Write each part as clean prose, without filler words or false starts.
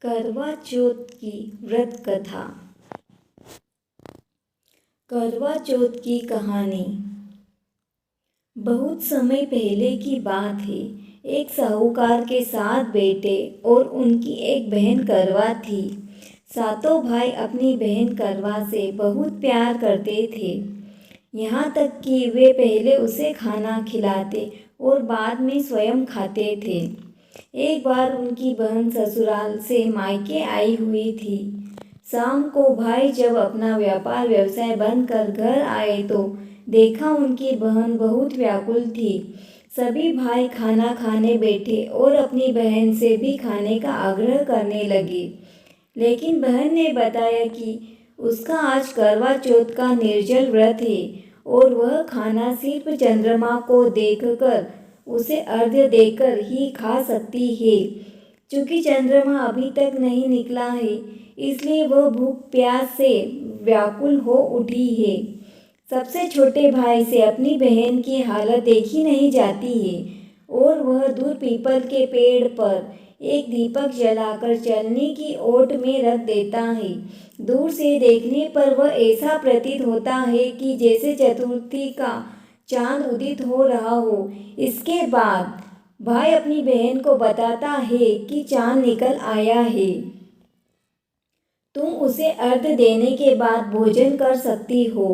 करवा चौथ की व्रत कथा। करवा चौथ की कहानी। बहुत समय पहले की बात है। एक साहूकार के 7 बेटे और उनकी एक बहन करवा थी। सातों भाई अपनी बहन करवा से बहुत प्यार करते थे, यहाँ तक कि वे पहले उसे खाना खिलाते और बाद में स्वयं खाते थे। एक बार उनकी बहन ससुराल से मायके आई हुई थी। शाम को भाई जब अपना व्यापार व्यवसाय बंद कर घर आए तो देखा उनकी बहन बहुत व्याकुल थी। सभी भाई खाना खाने बैठे और अपनी बहन से भी खाने का आग्रह करने लगे, लेकिन बहन ने बताया कि उसका आज करवा चौथ का निर्जल व्रत है और वह खाना सिर्फ चंद्रमा को देखकर उसे अर्घ्य देकर ही खा सकती है। चूँकि चंद्रमा अभी तक नहीं निकला है, इसलिए वह भूख प्यास से व्याकुल हो उठी है। सबसे छोटे भाई से अपनी बहन की हालत देखी नहीं जाती है और वह दूर पीपल के पेड़ पर एक दीपक जलाकर चलने की ओट में रख देता है। दूर से देखने पर वह ऐसा प्रतीत होता है कि जैसे चतुर्थी का चांद उदित हो रहा हो। इसके बाद भाई अपनी बहन को बताता है कि चांद निकल आया है, तुम उसे अर्घ्य देने के बाद भोजन कर सकती हो।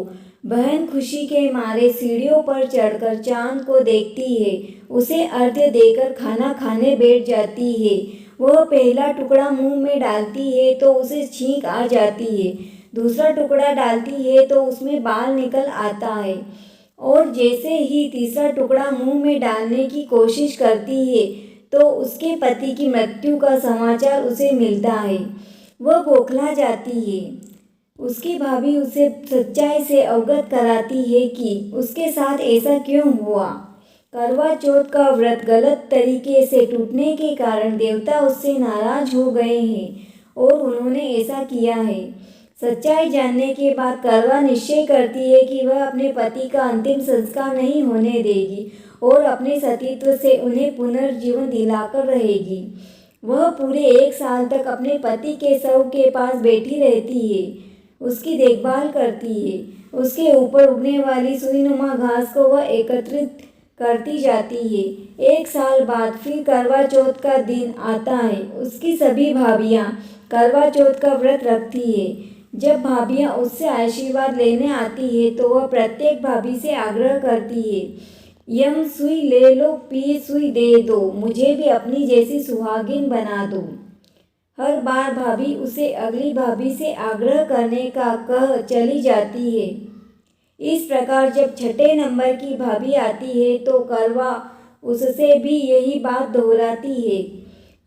बहन खुशी के मारे सीढ़ियों पर चढ़कर चांद को देखती है, उसे अर्घ्य देकर खाना खाने बैठ जाती है। वह पहला टुकड़ा मुंह में डालती है तो उसे छींक आ जाती है, दूसरा टुकड़ा डालती है तो उसमें बाल निकल आता है और जैसे ही तीसरा टुकड़ा मुंह में डालने की कोशिश करती है तो उसके पति की मृत्यु का समाचार उसे मिलता है। वह बौखला जाती है। उसकी भाभी उसे सच्चाई से अवगत कराती है कि उसके साथ ऐसा क्यों हुआ। करवा चौथ का व्रत गलत तरीके से टूटने के कारण देवता उससे नाराज हो गए हैं और उन्होंने ऐसा किया है। सच्चाई जानने के बाद करवा निश्चय करती है कि वह अपने पति का अंतिम संस्कार नहीं होने देगी और अपने सतीत्व से उन्हें पुनर्जीवन दिलाकर रहेगी। वह पूरे 1 साल तक अपने पति के शव के पास बैठी रहती है, उसकी देखभाल करती है। उसके ऊपर उगने वाली सुईनुमा घास को वह एकत्रित करती जाती है। 1 साल बाद फिर करवा चौथ का दिन आता है। उसकी सभी भाभियाँ करवा चौथ का व्रत रखती है। जब भाभियाँ उससे आशीर्वाद लेने आती है तो वह प्रत्येक भाभी से आग्रह करती है, यम सुई ले लो, पी सुई दे दो, मुझे भी अपनी जैसी सुहागिन बना दो। हर बार भाभी उसे अगली भाभी से आग्रह करने का कह चली जाती है। इस प्रकार जब 6ठे नंबर की भाभी आती है तो करवा उससे भी यही बात दोहराती है।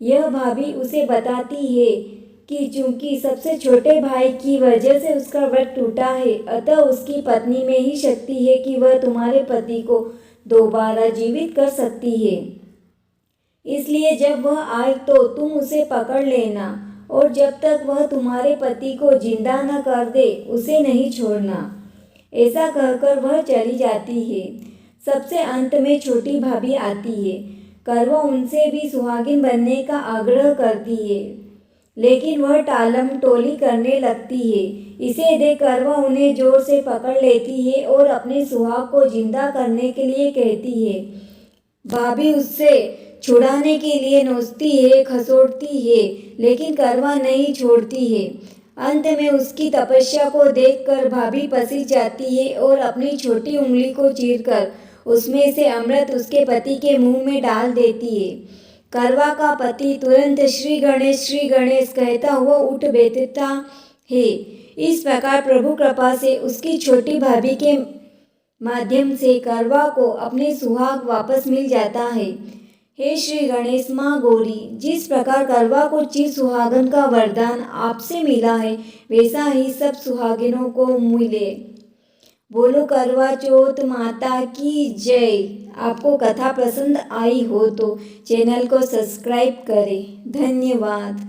यह भाभी उसे बताती है कि चूंकि सबसे छोटे भाई की वजह से उसका व्रत टूटा है, अतः उसकी पत्नी में ही शक्ति है कि वह तुम्हारे पति को दोबारा जीवित कर सकती है। इसलिए जब वह आए तो तुम उसे पकड़ लेना और जब तक वह तुम्हारे पति को जिंदा न कर दे उसे नहीं छोड़ना। ऐसा कहकर वह चली जाती है। सबसे अंत में छोटी भाभी आती है। करवा उनसे भी सुहागिन बनने का आग्रह करती है, लेकिन वह टालम टोली करने लगती है। इसे देख करवा उन्हें जोर से पकड़ लेती है और अपने सुहाग को जिंदा करने के लिए कहती है। भाभी उससे छुड़ाने के लिए नोचती है, खसोटती है, लेकिन करवा नहीं छोड़ती है। अंत में उसकी तपस्या को देखकर भाभी पसीज जाती है और अपनी छोटी उंगली को चीरकर उसमें से अमृत उसके पति के मुंह में डाल देती है। करवा का पति तुरंत श्री गणेश कहता हुआ उठ बैठता है। इस प्रकार प्रभु कृपा से उसकी छोटी भाभी के माध्यम से करवा को अपने सुहाग वापस मिल जाता है। हे श्री गणेश माँ गौरी, जिस प्रकार करवा को चिर सुहागन का वरदान आपसे मिला है, वैसा ही सब सुहागिनों को मिले। बोलो करवा चौथ माता की जय। आपको कथा पसंद आई हो तो चैनल को सब्सक्राइब करें। धन्यवाद।